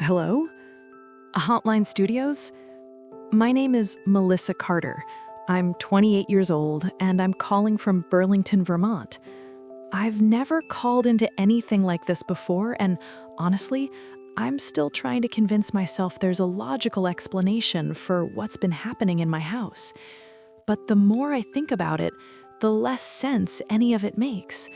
Hello? Hauntline Studios? My name is Melissa Carter. I'm 28 years old, and I'm calling from Burlington, Vermont. I've never called into anything like this before, and honestly, I'm still trying to convince myself there's a logical explanation for what's been happening in my house. But the more I think about it, the less sense any of it makes.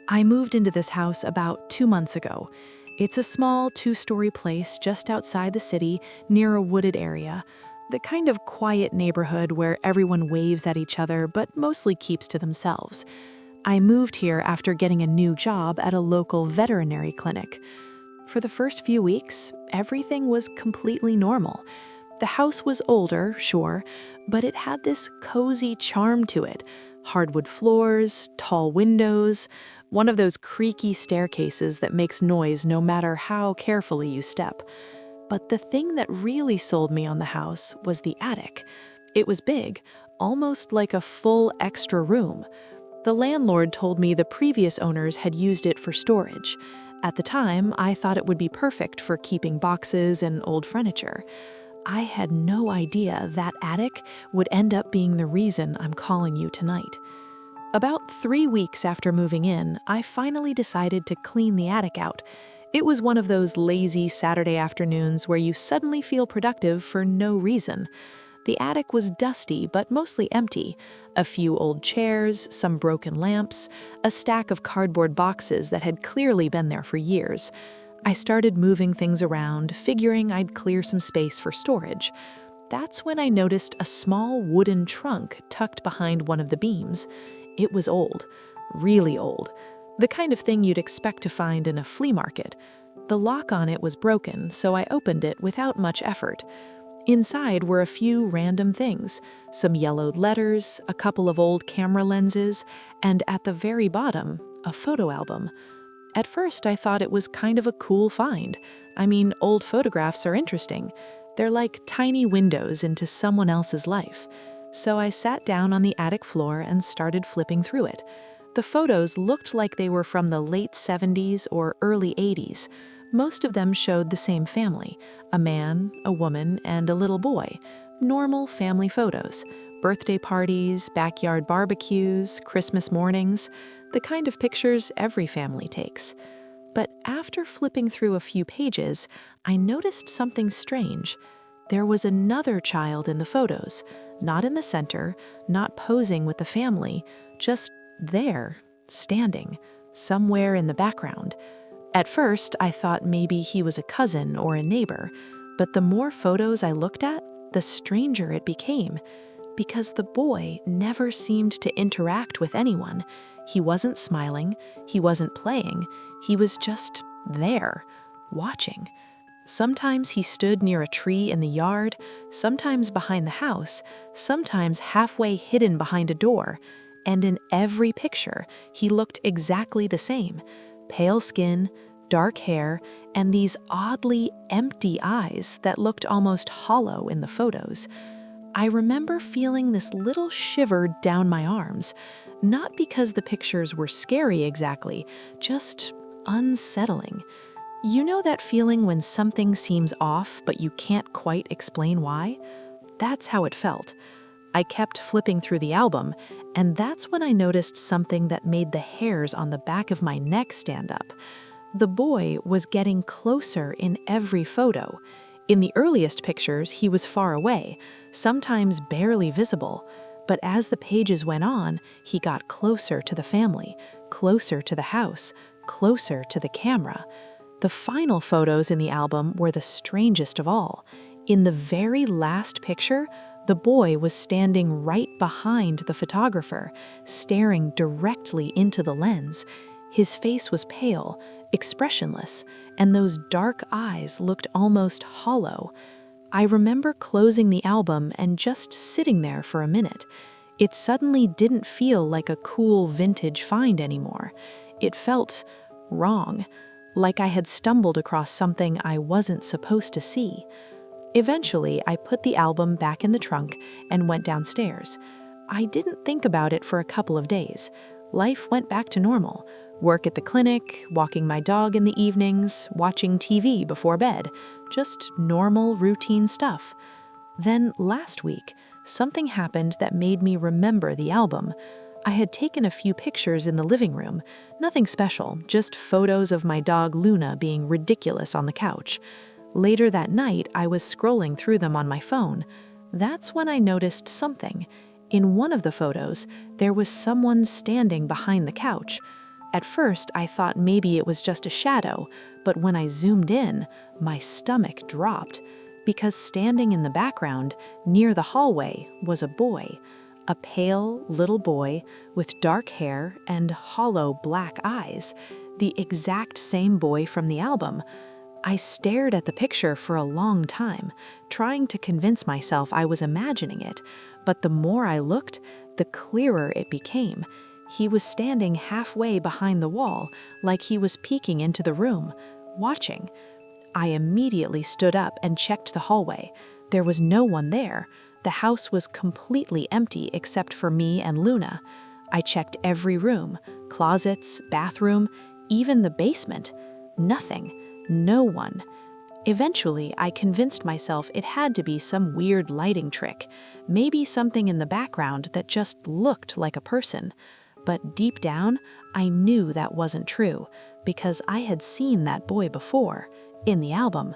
I moved into this house about 2 months ago. It's a small two-story place just outside the city near a wooded area, the kind of quiet neighborhood where everyone waves at each other but mostly keeps to themselves. I moved here after getting a new job at a local veterinary clinic. For the first few weeks, everything was completely normal. The house was older, sure, but it had this cozy charm to it. Hardwood floors, tall windows, one of those creaky staircases that makes noise no matter how carefully you step. But the thing that really sold me on the house was the attic. It was big, almost like a full extra room. The landlord told me the previous owners had used it for storage. At the time, I thought it would be perfect for keeping boxes and old furniture. I had no idea that attic would end up being the reason I'm calling you tonight. About 3 weeks after moving in, I finally decided to clean the attic out. It was one of those lazy Saturday afternoons where you suddenly feel productive for no reason. The attic was dusty but mostly empty. A few old chairs, some broken lamps, a stack of cardboard boxes that had clearly been there for years. I started moving things around, figuring I'd clear some space for storage. That's when I noticed a small wooden trunk tucked behind one of the beams. It was old, really old, the kind of thing you'd expect to find in a flea market. The lock on it was broken, so I opened it without much effort. Inside were a few random things, some yellowed letters, a couple of old camera lenses, and at the very bottom, a photo album. At first, I thought it was kind of a cool find. I mean, old photographs are interesting. They're like tiny windows into someone else's life. So I sat down on the attic floor and started flipping through it. The photos looked like they were from the late 70s or early 80s. Most of them showed the same family, a man, a woman, and a little boy. Normal family photos, birthday parties, backyard barbecues, Christmas mornings, the kind of pictures every family takes. But after flipping through a few pages, I noticed something strange. There was another child in the photos, not in the center, not posing with the family, just there, standing, somewhere in the background. At first, I thought maybe he was a cousin or a neighbor, but the more photos I looked at, the stranger it became, because the boy never seemed to interact with anyone. He wasn't smiling, he wasn't playing, he was just there, watching. Sometimes he stood near a tree in the yard, sometimes behind the house, sometimes halfway hidden behind a door. And in every picture, he looked exactly the same. Pale skin, dark hair, and these oddly empty eyes that looked almost hollow in the photos. I remember feeling this little shiver down my arms, not because the pictures were scary exactly, just unsettling. You know that feeling when something seems off, but you can't quite explain why? That's how it felt. I kept flipping through the album, and that's when I noticed something that made the hairs on the back of my neck stand up. The boy was getting closer in every photo. In the earliest pictures, he was far away, sometimes barely visible. But as the pages went on, he got closer to the family, closer to the house, closer to the camera. The final photos in the album were the strangest of all. In the very last picture, the boy was standing right behind the photographer, staring directly into the lens. His face was pale, expressionless, and those dark eyes looked almost hollow. I remember closing the album and just sitting there for a minute. It suddenly didn't feel like a cool vintage find anymore. It felt wrong, like I had stumbled across something I wasn't supposed to see. Eventually, I put the album back in the trunk and went downstairs. I didn't think about it for a couple of days. Life went back to normal. Work at the clinic, walking my dog in the evenings, watching TV before bed. just normal, routine stuff. Then last week, something happened that made me remember the album. I had taken a few pictures in the living room, nothing special, just photos of my dog Luna being ridiculous on the couch. Later that night, I was scrolling through them on my phone. That's when I noticed something. In one of the photos, there was someone standing behind the couch. At first, I thought maybe it was just a shadow, but when I zoomed in, my stomach dropped, because standing in the background, near the hallway, was a boy. A pale little boy with dark hair and hollow black eyes, the exact same boy from the album. I stared at the picture for a long time, trying to convince myself I was imagining it, but the more I looked, the clearer it became. He was standing halfway behind the wall, like he was peeking into the room, watching. I immediately stood up and checked the hallway. There was no one there. The house was completely empty except for me and Luna. I checked every room, closets, bathroom, even the basement. Nothing. No one. Eventually, I convinced myself it had to be some weird lighting trick, maybe something in the background that just looked like a person. But deep down, I knew that wasn't true, because I had seen that boy before, in the album.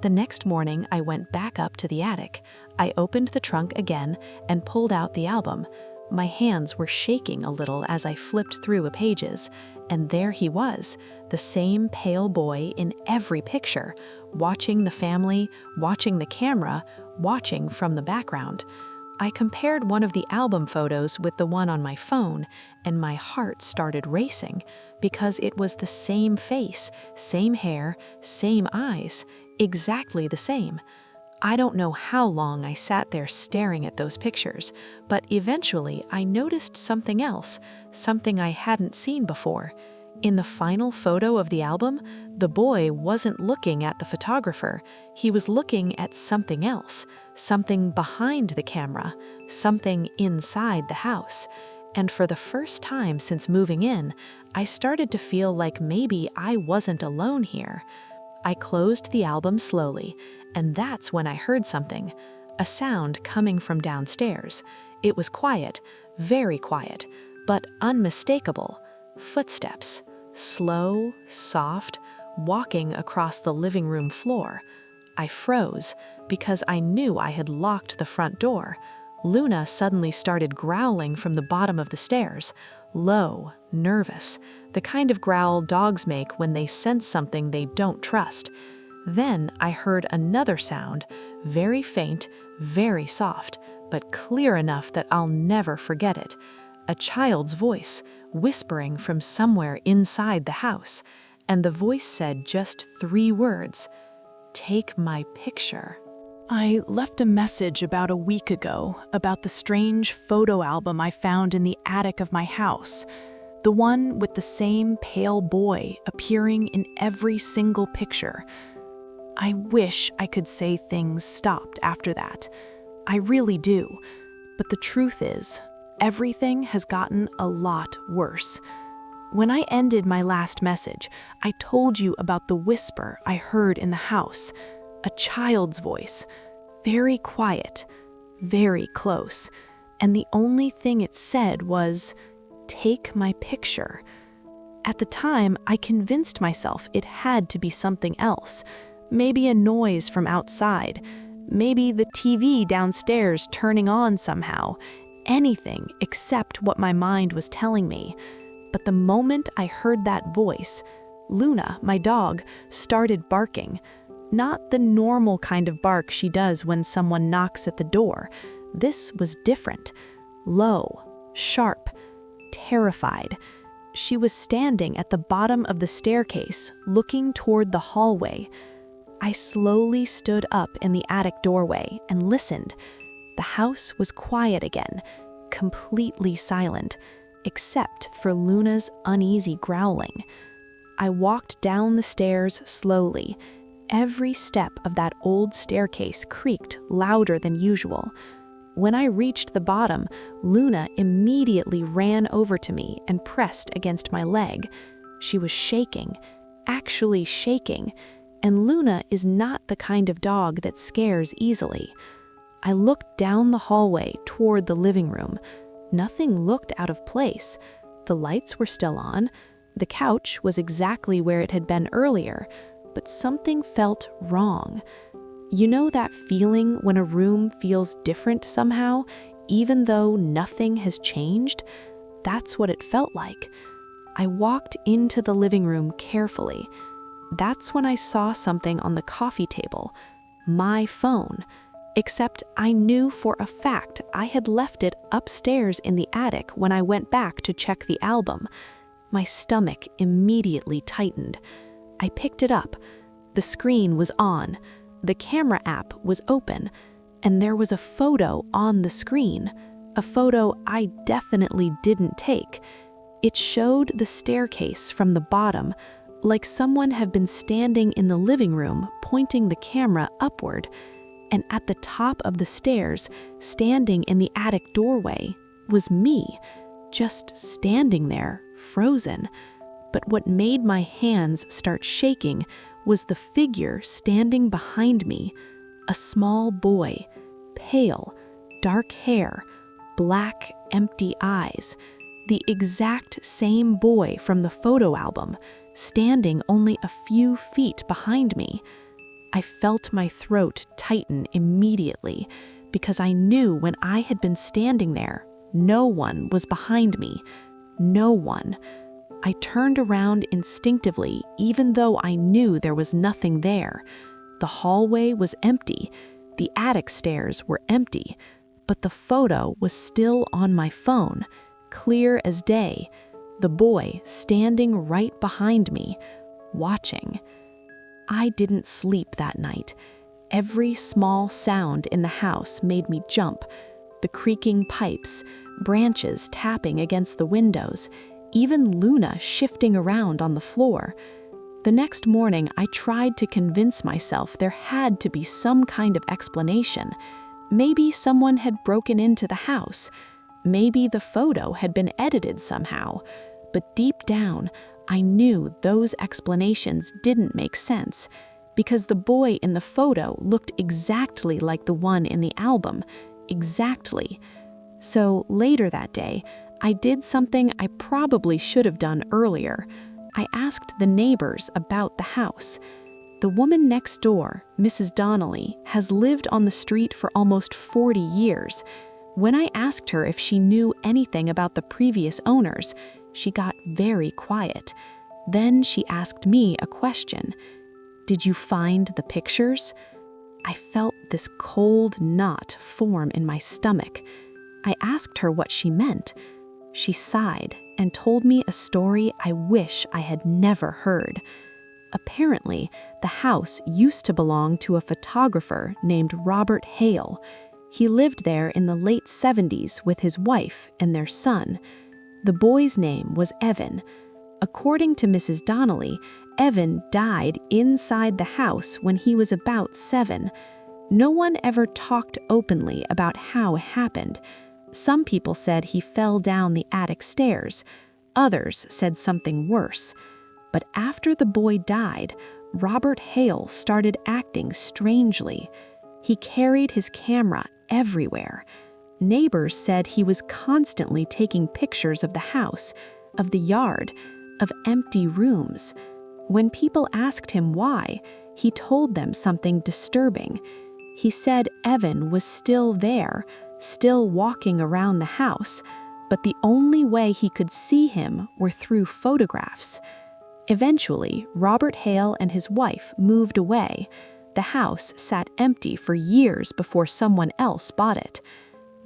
The next morning, I went back up to the attic. I opened the trunk again and pulled out the album. My hands were shaking a little as I flipped through the pages, and there he was, the same pale boy in every picture, watching the family, watching the camera, watching from the background. I compared one of the album photos with the one on my phone, and my heart started racing, because it was the same face, same hair, same eyes, exactly the same. I don't know how long I sat there staring at those pictures, but eventually I noticed something else, something I hadn't seen before. In the final photo of the album, the boy wasn't looking at the photographer. He was looking at something else, something behind the camera, something inside the house. And for the first time since moving in, I started to feel like maybe I wasn't alone here. I closed the album slowly, and that's when I heard something, a sound coming from downstairs. It was quiet, very quiet, but unmistakable. Footsteps, slow, soft, walking across the living room floor. I froze because I knew I had locked the front door. Luna suddenly started growling from the bottom of the stairs, low, nervous, the kind of growl dogs make when they sense something they don't trust. Then I heard another sound, very faint, very soft, but clear enough that I'll never forget it. A child's voice, whispering from somewhere inside the house, and the voice said just 3 words, "Take my picture." I left a message about a week ago about the strange photo album I found in the attic of my house, the one with the same pale boy appearing in every single picture. I wish I could say things stopped after that. I really do. But the truth is, everything has gotten a lot worse. When I ended my last message, I told you about the whisper I heard in the house, a child's voice, very quiet, very close, and the only thing it said was, "Take my picture." At the time, I convinced myself it had to be something else, maybe a noise from outside, maybe the TV downstairs turning on somehow, anything except what my mind was telling me. But the moment I heard that voice, Luna, my dog, started barking. Not the normal kind of bark she does when someone knocks at the door. This was different. Low, sharp, terrified. She was standing at the bottom of the staircase, looking toward the hallway. I slowly stood up in the attic doorway and listened. The house was quiet again, completely silent, except for Luna's uneasy growling. I walked down the stairs slowly. Every step of that old staircase creaked louder than usual. When I reached the bottom, Luna immediately ran over to me and pressed against my leg. She was shaking, actually shaking. and Luna is not the kind of dog that scares easily. I looked down the hallway toward the living room. Nothing looked out of place. The lights were still on. The couch was exactly where it had been earlier, but something felt wrong. You know that feeling when a room feels different somehow, even though nothing has changed? That's what it felt like. I walked into the living room carefully. That's when I saw something on the coffee table, my phone. Except I knew for a fact I had left it upstairs in the attic when I went back to check the album. My stomach immediately tightened. I picked it up. The screen was on. The camera app was open, and there was a photo on the screen, a photo I definitely didn't take. It showed the staircase from the bottom, like someone had been standing in the living room pointing the camera upward, and at the top of the stairs, standing in the attic doorway, was me, just standing there, frozen. But what made my hands start shaking was the figure standing behind me, a small boy, pale, dark hair, black, empty eyes, the exact same boy from the photo album, standing only a few feet behind me. I felt my throat tighten immediately because I knew when I had been standing there, no one was behind me. No one. I turned around instinctively, even though I knew there was nothing there. The hallway was empty. The attic stairs were empty. But the photo was still on my phone, clear as day. The boy standing right behind me, watching. I didn't sleep that night. Every small sound in the house made me jump. The creaking pipes, branches tapping against the windows, even Luna shifting around on the floor. The next morning, I tried to convince myself there had to be some kind of explanation. Maybe someone had broken into the house. Maybe the photo had been edited somehow. But deep down, I knew those explanations didn't make sense, because the boy in the photo looked exactly like the one in the album. Exactly. So later that day, I did something I probably should have done earlier. I asked the neighbors about the house. The woman next door, Mrs. Donnelly, has lived on the street for almost 40 years. When I asked her if she knew anything about the previous owners, she got very quiet. Then she asked me a question. "Did you find the pictures?" I felt this cold knot form in my stomach. I asked her what she meant. She sighed and told me a story I wish I had never heard. Apparently, the house used to belong to a photographer named Robert Hale. He lived there in the late 70s with his wife and their son. The boy's name was Evan. According to Mrs. Donnelly, Evan died inside the house when he was about 7. No one ever talked openly about how it happened. Some people said he fell down the attic stairs. Others said something worse. But after the boy died, Robert Hale started acting strangely. He carried his camera everywhere. Neighbors said he was constantly taking pictures of the house, of the yard, of empty rooms. When people asked him why, he told them something disturbing. He said Evan was still there, still walking around the house, but the only way he could see him were through photographs. Eventually, Robert Hale and his wife moved away. The house sat empty for years before someone else bought it.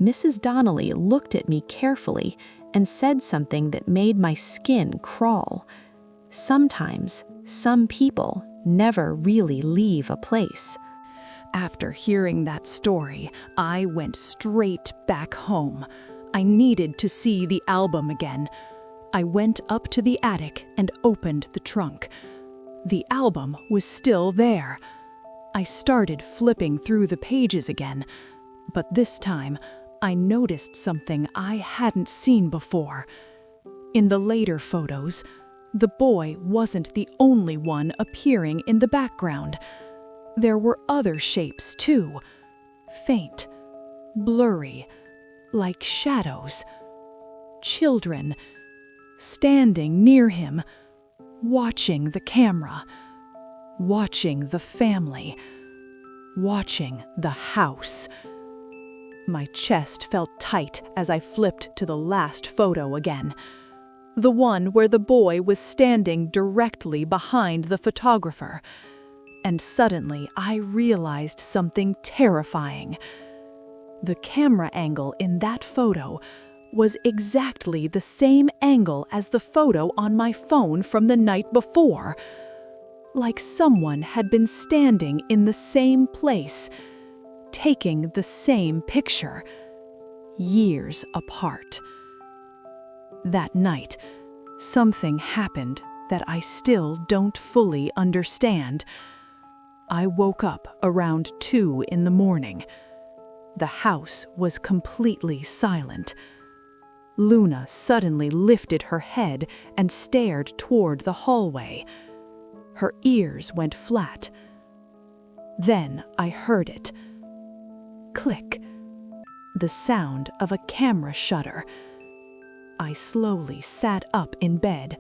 Mrs. Donnelly looked at me carefully and said something that made my skin crawl. Sometimes, some people never really leave a place. After hearing that story, I went straight back home. I needed to see the album again. I went up to the attic and opened the trunk. The album was still there. I started flipping through the pages again, but this time I noticed something I hadn't seen before. In the later photos, The boy wasn't the only one appearing in the background. There were other shapes too, faint, blurry, like shadows. Children, standing near him, watching the camera, watching the family, watching the house. My chest felt tight as I flipped to the last photo again. The one where the boy was standing directly behind the photographer. And suddenly I realized something terrifying. The camera angle in that photo was exactly the same angle as the photo on my phone from the night before. Like someone had been standing in the same place, taking the same picture, years apart. That night, something happened that I still don't fully understand. I woke up around 2 in the morning. The house was completely silent. Luna suddenly lifted her head and stared toward the hallway. Her ears went flat. Then I heard it. Click. The sound of a camera shutter. I slowly sat up in bed.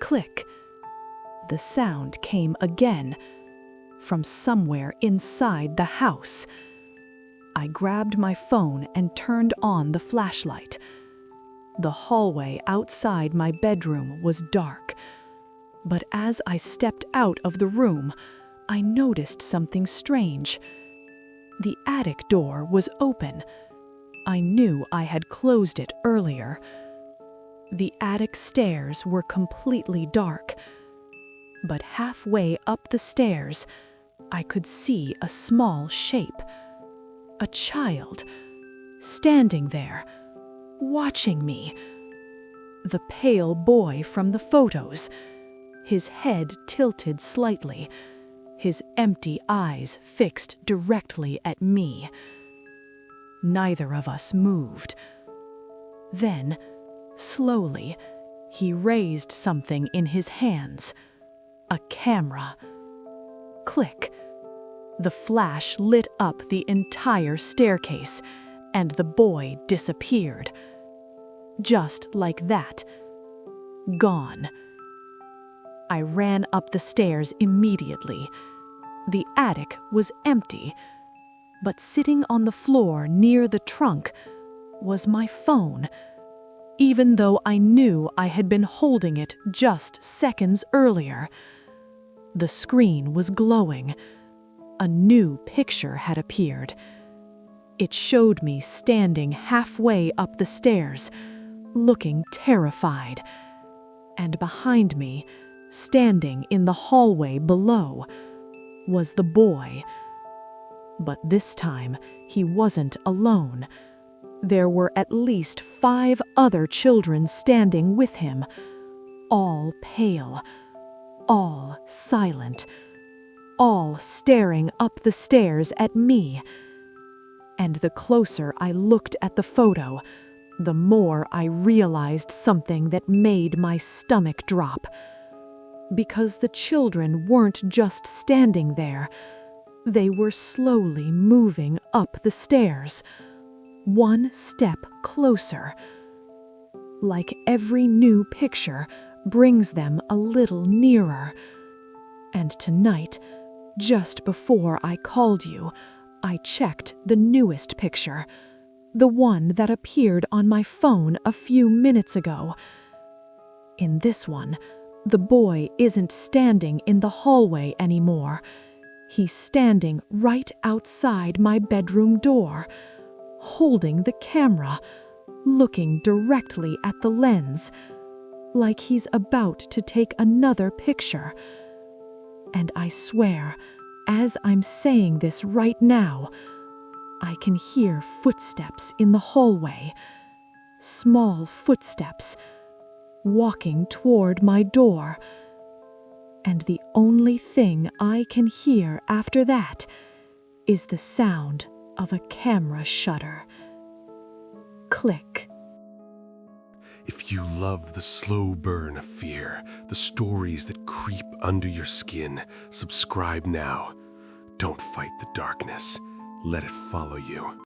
Click. The sound came again, from somewhere inside the house. I grabbed my phone and turned on the flashlight. The hallway outside my bedroom was dark, but as I stepped out of the room, I noticed something strange. The attic door was open. I knew I had closed it earlier. The attic stairs were completely dark, but halfway up the stairs, I could see a small shape. A child, standing there, watching me. The pale boy from the photos, his head tilted slightly, his empty eyes fixed directly at me. Neither of us moved. Then, slowly, he raised something in his hands. A camera. Click. The flash lit up the entire staircase, and the boy disappeared. Just like that. Gone. I ran up the stairs immediately. The attic was empty, but sitting on the floor near the trunk was my phone, even though I knew I had been holding it just seconds earlier. The screen was glowing. A new picture had appeared. It showed me standing halfway up the stairs, looking terrified, and behind me, standing in the hallway below, was the boy. But this time, he wasn't alone. There were at least 5 other children standing with him, all pale, all silent, all staring up the stairs at me. And the closer I looked at the photo, the more I realized something that made my stomach drop. Because the children weren't just standing there, they were slowly moving up the stairs, one step closer. Like every new picture brings them a little nearer. And tonight, just before I called you, I checked the newest picture, the one that appeared on my phone a few minutes ago. In this one, the boy isn't standing in the hallway anymore. He's standing right outside my bedroom door, holding the camera, looking directly at the lens, like he's about to take another picture. And I swear, as I'm saying this right now, I can hear footsteps in the hallway, small footsteps, walking toward my door. And the only thing I can hear after that is the sound of a camera shutter. Click. If you love the slow burn of fear, the stories that creep under your skin, subscribe now. Don't fight the darkness. Let it follow you.